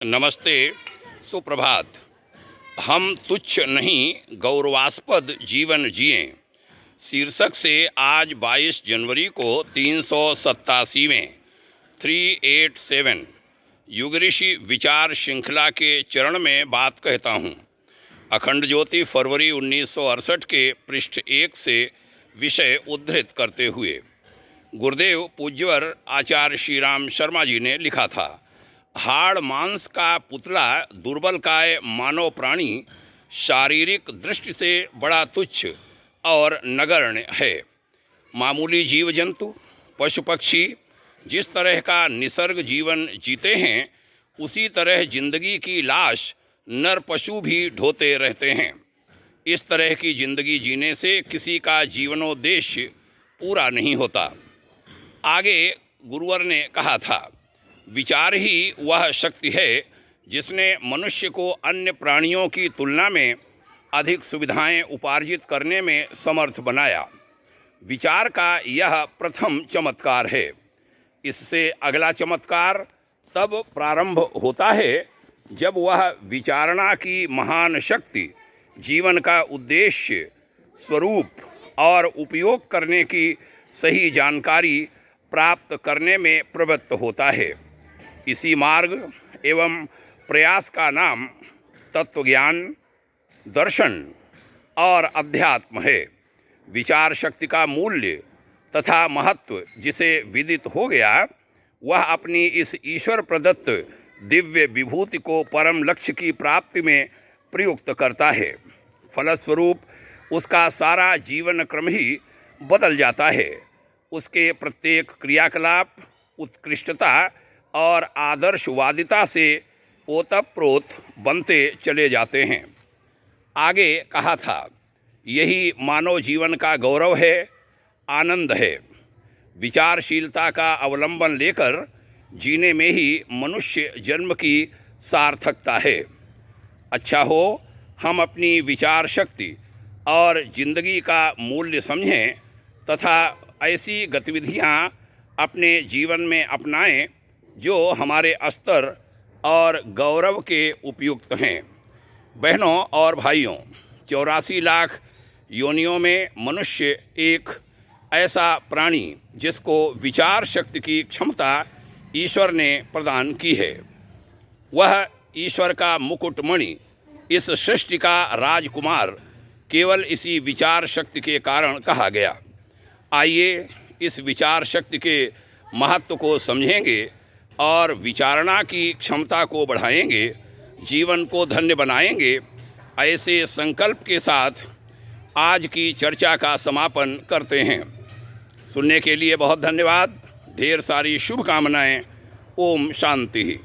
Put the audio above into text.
नमस्ते, सुप्रभात। हम तुच्छ नहीं गौरवास्पद जीवन जिएं शीर्षक से आज 22 जनवरी को 387वें 387 युग ऋषि विचार श्रृंखला के चरण में बात कहता हूँ। अखंड ज्योति फरवरी 1968 के पृष्ठ 1 से विषय उद्धृत करते हुए गुरुदेव पूज्यवर आचार्य श्री राम शर्मा जी ने लिखा था। हाड़ मांस का पुतला दुर्बलकाय मानव प्राणी शारीरिक दृष्टि से बड़ा तुच्छ और नगण्य है। मामूली जीव जंतु पशु पक्षी जिस तरह का निसर्ग जीवन जीते हैं उसी तरह जिंदगी की लाश नर पशु भी ढोते रहते हैं। इस तरह की जिंदगी जीने से किसी का जीवनोद्देश्य पूरा नहीं होता। आगे गुरुवर ने कहा था, विचार ही वह शक्ति है जिसने मनुष्य को अन्य प्राणियों की तुलना में अधिक सुविधाएं उपार्जित करने में समर्थ बनाया। विचार का यह प्रथम चमत्कार है। इससे अगला चमत्कार तब प्रारंभ होता है जब वह विचारणा की महान शक्ति जीवन का उद्देश्य, स्वरूप और उपयोग करने की सही जानकारी प्राप्त करने में प्रवृत्त होता है। इसी मार्ग एवं प्रयास का नाम तत्वज्ञान, दर्शन और अध्यात्म है। विचार शक्ति का मूल्य तथा महत्व जिसे विदित हो गया, वह अपनी इस ईश्वर प्रदत्त दिव्य विभूति को परम लक्ष्य की प्राप्ति में प्रयुक्त करता है। फलस्वरूप उसका सारा जीवन क्रम ही बदल जाता है। उसके प्रत्येक क्रियाकलाप उत्कृष्टता और आदर्शवादिता से ओतप्रोत बनते चले जाते हैं। आगे कहा था, यही मानव जीवन का गौरव है, आनंद है। विचारशीलता का अवलंबन लेकर जीने में ही मनुष्य जन्म की सार्थकता है। अच्छा हो हम अपनी विचार शक्ति और जिंदगी का मूल्य समझें तथा ऐसी गतिविधियां अपने जीवन में अपनाएं जो हमारे स्तर और गौरव के उपयुक्त हैं। बहनों और भाइयों, 84 लाख योनियों में मनुष्य एक ऐसा प्राणी जिसको विचार शक्ति की क्षमता ईश्वर ने प्रदान की है। वह ईश्वर का मुकुटमणि, इस सृष्टि का राजकुमार केवल इसी विचार शक्ति के कारण कहा गया। आइए इस विचार शक्ति के महत्व को समझेंगे और विचारणा की क्षमता को बढ़ाएंगे, जीवन को धन्य बनाएंगे। ऐसे संकल्प के साथ आज की चर्चा का समापन करते हैं। सुनने के लिए बहुत धन्यवाद। ढेर सारी शुभकामनाएं। ओम शांति।